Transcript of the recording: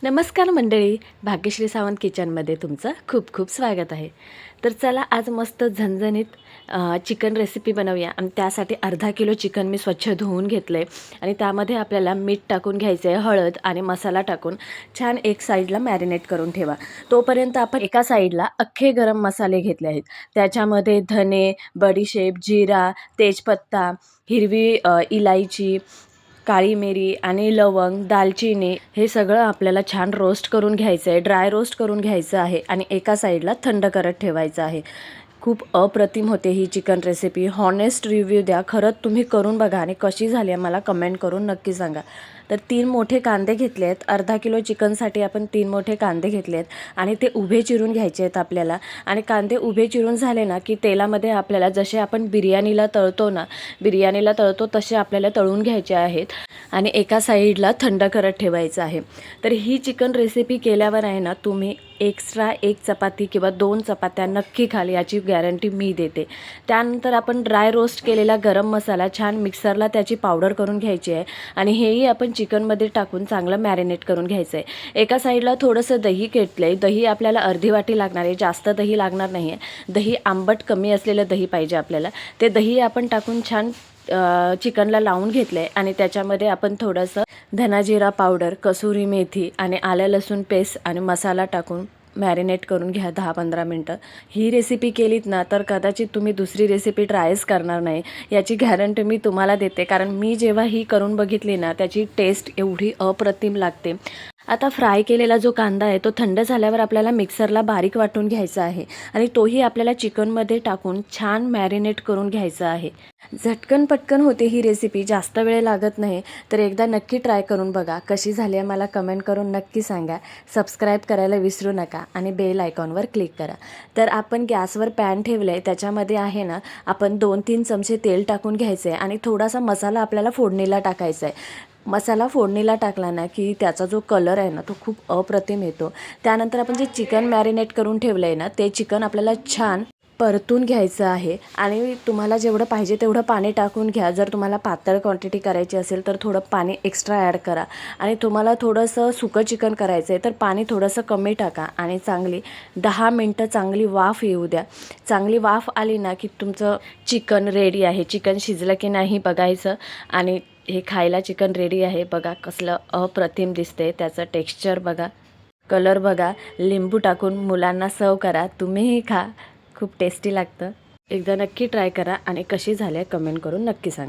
नमस्कार मंडळी, भाग्यश्री सावंत किचनमध्ये तुमचं खूप खूप स्वागत आहे. तर चला आज मस्त झणझणीत चिकन रेसिपी बनवूया. आणि त्यासाठी अर्धा किलो चिकन मी स्वच्छ धुवून घेतलं आहे आणि त्यामध्ये आपल्याला मीठ टाकून घ्यायचं आहे, हळद आणि मसाला टाकून छान एक साईडला मॅरिनेट करून ठेवा. तोपर्यंत आपण एका साईडला अख्खे गरम मसाले घेतले आहेत. त्याच्यामध्ये धने, बडीशेप, जिरा, तेजपत्ता, हिरवी इलायची, काळी मिरी आणि लवंग, दालचिनी हे सगळं आपल्याला छान रोस्ट करून घ्यायचं आहे, ड्राय रोस्ट करून घ्यायचं आहे आणि एका साईडला थंड करत ठेवायचं आहे. खूप अप्रतिम होते ही चिकन रेसिपी. हॉनेस्ट रिव्ह्यू द्या, खरंच तुम्ही करून बघा आणि कशी झाली आहे मला कमेंट करून नक्की सांगा. तर 3 मोठे कांदे घेतले आहेत. अर्धा किलो चिकनसाठी आपण 3 मोठे कांदे घेतले आहेत आणि ते उभे चिरून घ्यायचे आहेत आपल्याला. आणि कांदे उभे चिरून झाले ना की तेलामध्ये आपल्याला जसे आपण बिर्याणीला तळतो तसे आपल्याला तळून घ्यायचे आहेत आणि एका साईडला थंड करत ठेवायचं आहे. तर ही चिकन रेसिपी केल्यावर आहे ना, तुम्ही एक्स्ट्रा 1 चपाती किंवा 2 चपात्या नक्की खाल, याची गॅरंटी मी देते. त्यानंतर आपण ड्राय रोस्ट केलेला गरम मसाला छान मिक्सरला त्याची पावडर करून घ्यायची आहे आणि हेही आपण चिकनमध्ये टाकून चांगलं मॅरिनेट करून घ्यायचं आहे. एका साईडला थोडंसं दही घेतलं आहे. दही आपल्याला अर्धी वाटी लागणार आहे, जास्त दही लागणार नाही आहे. दही आंबट कमी असलेलं दही पाहिजे आपल्याला. ते दही आपण टाकून छान चिकनला लावून घेतलं आहे आणि त्याच्यामध्ये आपण थोडंसं धना-जिरा पावडर, कसुरी मेथी आणि आलं लसूण पेस्ट आणि मसाला टाकून मॅरिनेट करून घ्या 10-15 मिनटं. ही रेसिपी केलीत ना तर कदाचित तुम्ही दुसरी रेसिपी ट्रायच करणार नाही, याची गॅरंटी मी तुम्हाला देते. कारण मी जेव्हा ही करून बघितली ना, त्याची टेस्ट एवढी अप्रतिम लागते. आता फ्राय केलेला जो कांदा आहे तो थंड झाल्यावर आपल्याला मिक्सरला बारीक वाटून घ्यायचा आहे आणि तोही आपल्याला चिकनमध्ये टाकून छान मॅरिनेट करून घ्यायचा आहे. झटकन पटकन होते ही रेसिपी, जास्त वेळ लागत नाही. तर एकदा नक्की ट्राय करून बघा, कशी झाली आहे मला कमेंट करून नक्की सांगा. सबस्क्राईब करायला विसरू नका आणि बेल आयकॉनवर क्लिक करा. तर आपण गॅसवर पॅन ठेवलं आहे, त्याच्यामध्ये आहे ना आपण 2-3 चमचे तेल टाकून घ्यायचं आहे आणि थोडासा मसाला आपल्याला फोडणीला टाकायचा आहे. मसाला फोडणीला टाकला ना की त्याचा जो कलर आहे ना तो खूप अप्रतिम येतो. त्यानंतर आपण जे चिकन मॅरिनेट करून ठेवलं आहे ना, ते चिकन आपल्याला छान परतून घ्यायचं आहे आणि तुम्हाला जेवढं पाहिजे तेवढं पाणी टाकून घ्या. जर तुम्हाला पातळ क्वांटिटी करायची असेल तर थोडं पाणी एक्स्ट्रा ॲड करा आणि तुम्हाला थोडंसं सुकं चिकन करायचं आहे तर पाणी थोडंसं कमी टाका आणि चांगली 10 मिनटं चांगली वाफ येऊ द्या. चांगली वाफ आली ना की तुमचं चिकन रेडी आहे. चिकन शिजलं की नाही बघायचं आणि हे खायला चिकन रेडी आहे. बघा कसलं अप्रतिम दिसते, त्याचं टेक्स्चर बघा, कलर बघा. लिंबू टाकून मुलांना सर्व करा, तुम्हीही खा, खूप टेस्टी लागतं. एकदा नक्की ट्राय करा आणि कशी झाली कमेंट करून नक्की सांगा.